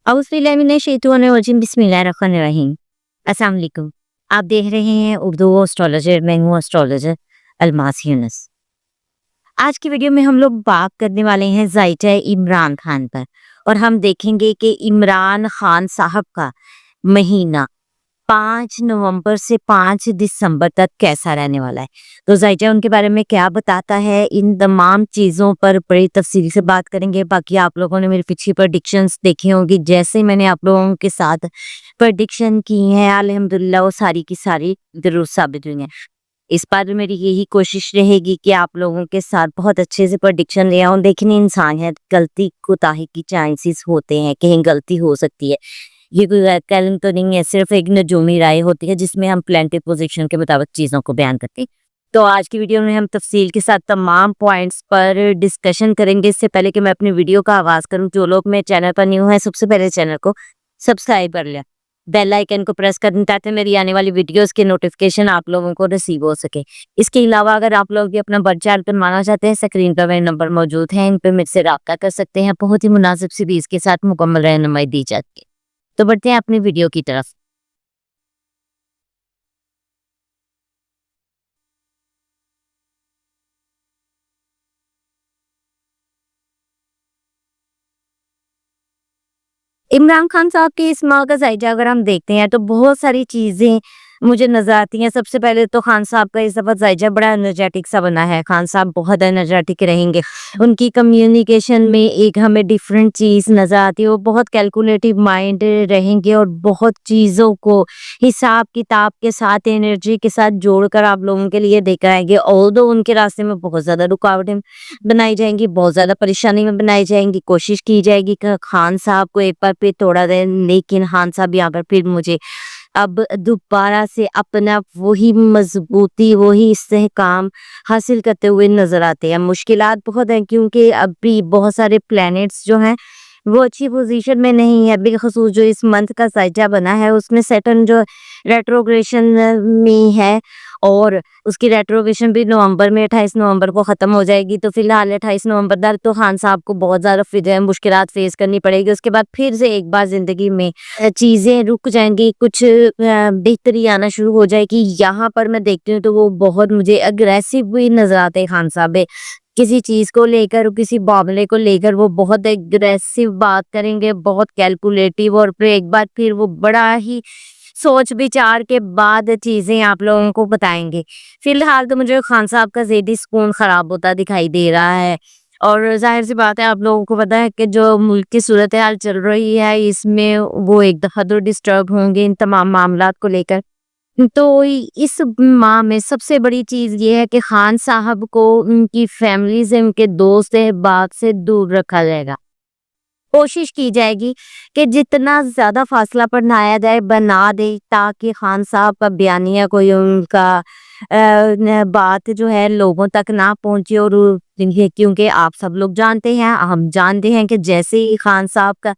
औज़ुबिल्लाहिमिनश्शैतानिर्रजीम बिस्मिल्लाहिर्रहमानिर्रहीम। अस्सलाम वालेकुम। आप देख रहे हैं उर्दू एस्ट्रोलॉजर, मैं हूँ एस्ट्रोलॉजर अलमास यूनुस। आज की वीडियो में हम लोग बात करने वाले हैं ज़ायजा इमरान खान पर और हम देखेंगे कि इमरान खान साहब का महीना 5 नवंबर से 5 दिसंबर तक कैसा रहने वाला है। तो ज़ायजा उनके बारे में क्या बताता है, इन तमाम चीज़ों पर बड़ी तफसील से बात करेंगे। बाकी आप लोगों ने मेरी पिछली प्रेडिक्शंस देखी होंगी, जैसे मैंने आप लोगों के साथ प्रेडिक्शन की हैं अल्हम्दुलिल्लाह वो सारी की सारी दुरुस्त साबित हुई हैं। इस बार भी मेरी यही कोशिश रहेगी कि आप लोगों के साथ बहुत अच्छे से प्रेडिक्शन ले आऊँ। लेकिन इंसान है, गलती कोताही की चांसेस होते हैं, कहीं गलती हो सकती है। ये कोई कलम तो नहीं है, सिर्फ एक नजूमी राय होती है जिसमें हम प्लानिटरी पोजीशन के मुताबिक चीज़ों को बयान करते हैं। तो आज की वीडियो में हम तफसील के साथ तमाम पॉइंट्स पर डिस्कशन करेंगे। इससे पहले कि मैं अपनी वीडियो का आगाज़ करूं, जो लोग मेरे चैनल पर न्यू हैं सबसे पहले चैनल को सब्सक्राइब कर लें, बेल आइकन को प्रेस कर दें ताकि मेरी आने वाली वीडियोस के नोटिफिकेशन आप लोगों को रिसीव हो सके। इसके अलावा अगर आप लोग भी अपना बर्थ चार्ट बनवाना चाहते हैं, स्क्रीन पर मेरे नंबर मौजूद हैं, इन पर मेरे से रब्ता कर सकते हैं। बहुत ही मुनासिब सी फीस के साथ मुकम्मल रहनुमाई दी जाती है। तो बढ़ते हैं अपनी वीडियो की तरफ। इमरान खान साहब के इस माह का ज़ायजा अगर हम देखते हैं तो बहुत सारी चीज़ें मुझे नज़र आती हैं। सबसे पहले तो खान साहब का इस दफ़ा ज़ायजा बड़ा एनर्जेटिक सा बना है। खान साहब बहुत एनर्जेटिक रहेंगे। उनकी कम्युनिकेशन में एक हमें डिफरेंट चीज़ नज़र आती है। वो बहुत कैलकुलेटिव माइंड रहेंगे और बहुत चीज़ों को हिसाब किताब के साथ, एनर्जी के साथ जोड़कर आप लोगों के लिए लेकर आएँगे। ऑल्दो उनके रास्ते में बहुत ज़्यादा रुकावटें बनाई जाएँगी, बहुत ज़्यादा परेशानी में बनाई जाएँगी। कोशिश की जाएगी कि खान साहब को एक बार फिर तोड़ा जाए, लेकिन खान साहब यहाँ पर फिर मुझे अब दोबारा से अपना वही मजबूती, वही इस्तेहकाम हासिल करते हुए नजर आते हैं। मुश्किलात बहुत हैं क्योंकि अभी बहुत सारे प्लैनेट्स जो हैं वो अच्छी पोजीशन में नहीं है। बिलखसूस जो इस मंथ का ज़ायजा बना है उसमें सैटर्न जो रेट्रोग्रेशन में है और उसकी रेट्रोग्रेशन भी नवंबर में 28 नवंबर को ख़त्म हो जाएगी। तो फिलहाल 28 नवंबर तक तो खान साहब को बहुत ज़्यादा मुश्किलात फेस करनी पड़ेगी। उसके बाद फिर से एक बार ज़िंदगी में चीज़ें रुक जाएंगी, कुछ बेहतरी आना शुरू हो जाएगी। यहाँ पर मैं देखती हूँ तो वो बहुत मुझे अग्रेसिव भी नज़र आते हैं खान साहब। किसी चीज़ को लेकर, किसी मामले को लेकर वो बहुत एग्रेसिव बात करेंगे, बहुत कैलकुलेटिव और फिर एक बार फिर वो बड़ा ही सोच विचार के बाद चीज़ें आप लोगों को बताएंगे। फिलहाल तो मुझे खान साहब का ज़हनी सुकून ख़राब होता दिखाई दे रहा है और ज़ाहिर सी बात है, आप लोगों को पता है कि जो मुल्क की सूरत हाल चल रही है इसमें वो एक दफ़ा तो डिस्टर्ब होंगे इन तमाम मामलात को लेकर। तो इस माह में सबसे बड़ी चीज़ ये है कि खान साहब को उनकी फैमिली से, उनके दोस्त अहबाब से दूर रखा जाएगा। कोशिश की जाएगी कि जितना ज़्यादा फासला बनाया जाए बना दे, ताकि खान साहब का बयानिया कोई उनका बात जो है लोगों तक ना पहुंचे। और क्योंकि आप सब लोग जानते हैं, हम जानते हैं कि जैसे ही खान साहब का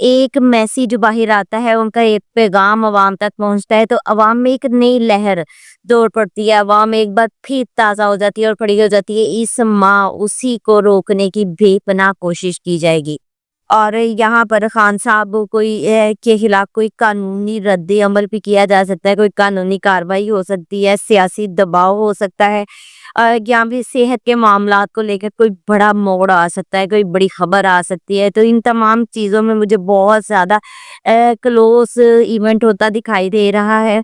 एक मैसेज बाहर आता है, उनका एक पैगाम अवाम तक पहुंचता है, तो अवाम में एक नई लहर दौड़ पड़ती है। अवाम एक बार फिर ताज़ा हो जाती है और खड़ी हो जाती है। इस माह उसी को रोकने की बेपनाह कोशिश की जाएगी और यहाँ पर खान साहब के खिलाफ कोई कानूनी रद्द अमल भी किया जा सकता है, कोई कानूनी कार्रवाई हो सकती है, सियासी दबाव हो सकता है। यहाँ भी सेहत के मामलात को लेकर कोई बड़ा मोड़ आ सकता है, कोई बड़ी खबर आ सकती है। तो इन तमाम चीज़ों में मुझे बहुत ज़्यादा क्लोज इवेंट होता दिखाई दे रहा है।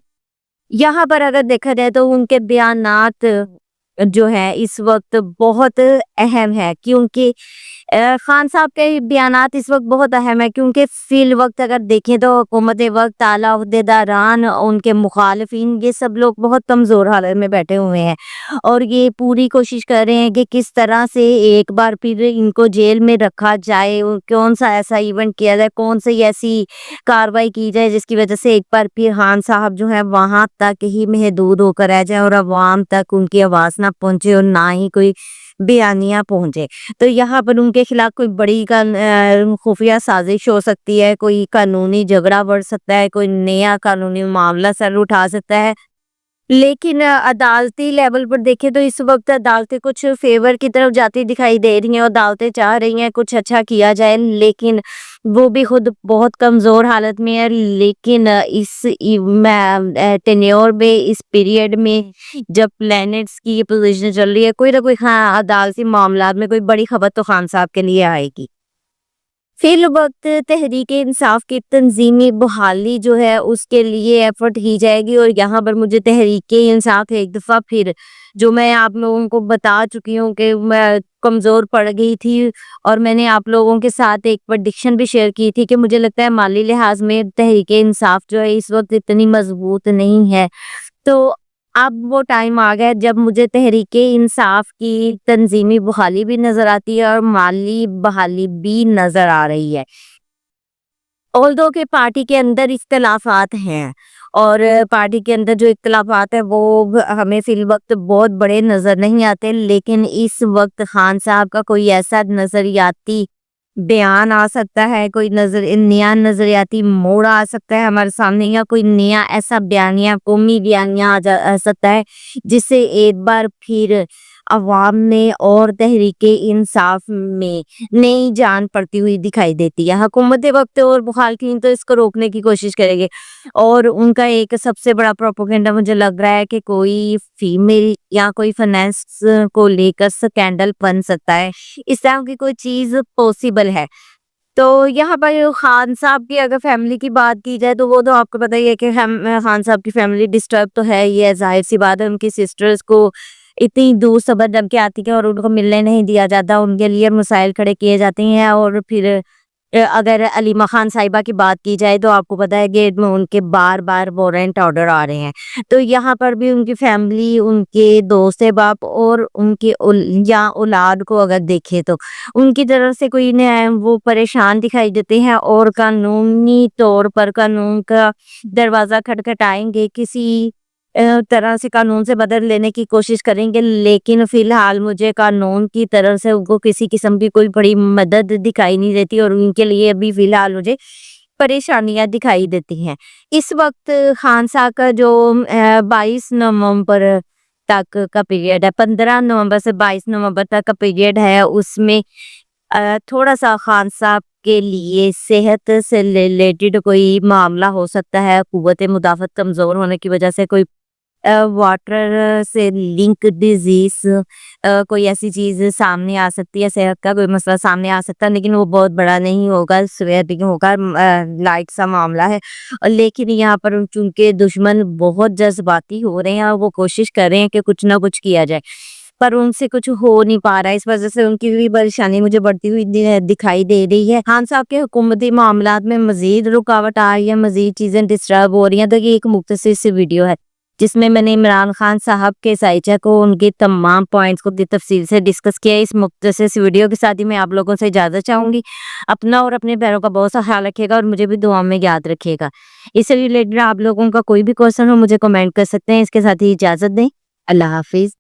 यहाँ पर अगर देखा जाए तो उनके बयानात जो है इस वक्त बहुत अहम है, क्योंकि खान साहब के बयानात इस वक्त बहुत अहम है क्योंकि फिल वक्त अगर देखें तो हुकूमत वक्त आला ओहदेदारान, उनके मुखालिफिन, ये सब लोग बहुत कमज़ोर हालत में बैठे हुए हैं और ये पूरी कोशिश कर रहे हैं कि किस तरह से एक बार फिर इनको जेल में रखा जाए। कौन सा ऐसा इवेंट किया जाए, कौन सी ऐसी कार्रवाई की जाए जिसकी वजह से एक बार फिर खान साहब जो है वहां तक ही महदूद होकर रह जाए और अवाम तक उनकी आवाज़ ना पहुंचे और ना ही कोई बयानिया पहुंचे। तो यहाँ पर उनके खिलाफ कोई बड़ी खुफिया साजिश हो सकती है, कोई कानूनी झगड़ा बढ़ सकता है, कोई नया कानूनी मामला सर उठा सकता है لیکن عدالتی لیول پر دیکھیں تو اس وقت عدالتیں کچھ فیور کی طرف جاتی دکھائی دے رہی ہیں اور عدالتیں چاہ رہی ہیں کچھ اچھا کیا جائے، لیکن وہ بھی خود بہت کمزور حالت میں ہے۔ لیکن اس ٹینیور میں، اس پیریڈ میں جب پلینٹس کی یہ پوزیشن چل رہی ہے، کوئی نہ کوئی عدالتی معاملات میں کوئی بڑی خبر تو خان صاحب کے لیے آئے گی۔ فی الوقت تحریک انصاف کی تنظیمی بحالی جو ہے اس کے لیے ایفرٹ کی جائے گی، اور یہاں پر مجھے تحریک انصاف ایک دفعہ پھر، جو میں آپ لوگوں کو بتا چکی ہوں کہ میں کمزور پڑ گئی تھی، اور میں نے آپ لوگوں کے ساتھ ایک پریڈکشن بھی شیئر کی تھی کہ مجھے لگتا ہے مالی لحاظ میں تحریک انصاف جو ہے اس وقت اتنی مضبوط نہیں ہے۔ تو اب وہ ٹائم آ گیا جب مجھے تحریک انصاف کی تنظیمی بحالی بھی نظر آتی ہے اور مالی بحالی بھی نظر آ رہی ہے۔ اولدو کہ پارٹی کے اندر اختلافات ہیں، اور پارٹی کے اندر جو اختلافات ہیں وہ ہمیں فی الوقت بہت بڑے نظر نہیں آتے، لیکن اس وقت خان صاحب کا کوئی ایسا نظریاتی بیان آ سکتا ہے، کوئی نیا نظریاتی موڑ آ سکتا ہے ہمارے سامنے، یا کوئی نیا ایسا بیانیہ، قومی بیانیہ آ سکتا ہے جس سے ایک بار پھر عوام میں اور تحریک انصاف میں نئی جان پڑتی ہوئی دکھائی دیتی ہے۔ حکومت وقت اور مخالفین تو اس کو روکنے کی کوشش کرے گے، اور ان کا ایک سب سے بڑا پروپیگنڈا مجھے لگ رہا ہے کہ کوئی فیمیل یا کوئی فائنینس کو لے کر سکینڈل بن سکتا ہے، اس طرح کی کوئی چیز پوسیبل ہے۔ تو یہاں پر خان صاحب کی اگر فیملی کی بات کی جائے تو وہ تو آپ کو پتہ ہی ہے کہ خان صاحب کی فیملی ڈسٹرب تو ہے، یہ ظاہر سی بات ہے۔ ان کی سسٹرز کو اتنی دور صبر ڈب کے آتی ہے اور ان کو ملنے نہیں دیا جاتا، ان کے لیے مسائل کھڑے کیے جاتے ہیں۔ اور پھر اگر علیمہ خان صاحبہ کی بات کی جائے تو آپ کو پتہ ہے کہ ان کے بار بار وارنٹ آرڈر آ رہے ہیں، تو یہاں پر بھی ان کی فیملی، ان کے دوست باپ اور ان کے یا اولاد کو اگر دیکھے تو ان کی طرف سے کوئی وہ پریشان دکھائی دیتے ہیں، اور قانونی طور پر قانون کا دروازہ کھٹکھٹائیں گے، کسی طرح سے قانون سے بدل لینے کی کوشش کریں گے، لیکن فی الحال مجھے قانون کی طرف سے ان کو کسی قسم کی کوئی بڑی مدد دکھائی نہیں دیتی، اور ان کے لیے ابھی فی الحال مجھے پریشانیاں دکھائی دیتی ہیں۔ اس وقت خان صاحب کا جو 22 نومبر تک کا پیریڈ ہے، 15 نومبر سے 22 نومبر تک کا پیریڈ ہے، اس میں تھوڑا سا خان صاحب کے لیے صحت سے ریلیٹڈ کوئی معاملہ ہو سکتا ہے، قوت مدافعت کمزور ہونے کی وجہ سے کوئی واٹر سے لنک ڈیزیز، کوئی ایسی چیز سامنے آ سکتی ہے، صحت کا کوئی مسئلہ سامنے آ سکتا ہے، لیکن وہ بہت بڑا نہیں ہوگا، سویئر ہوگا، لائٹ سا معاملہ ہے۔ لیکن یہاں پر چونکہ دشمن بہت جذباتی ہو رہے ہیں اور وہ کوشش کر رہے ہیں کہ کچھ نہ کچھ کیا جائے، پر ان سے کچھ ہو نہیں پا رہا ہے، اس وجہ سے ان کی بھی پریشانی مجھے بڑھتی ہوئی دکھائی دے رہی ہے۔ خان صاحب کے حکومتی معاملات میں مزید رکاوٹ آ رہی ہے، مزید چیزیں ڈسٹرب ہو رہی ہیں۔ تو یہ ایک مختصر سی ویڈیو ہے جس میں نے عمران خان صاحب کے سائچہ کو ان کے تمام پوائنٹس کو تفصیل سے ڈسکس کیا ہے۔ اس مختصر سی ویڈیو کے ساتھ ہی میں آپ لوگوں سے اجازت چاہوں گی۔ اپنا اور اپنے پیروں کا بہت سا خیال رکھیے گا، اور مجھے بھی دعا میں یاد رکھیے گا۔ اس سے ریلیٹڈ آپ لوگوں کا کوئی بھی کوشچن ہو مجھے کمنٹ کر سکتے ہیں۔ اس کے ساتھ ہی اجازت دیں، اللہ حافظ۔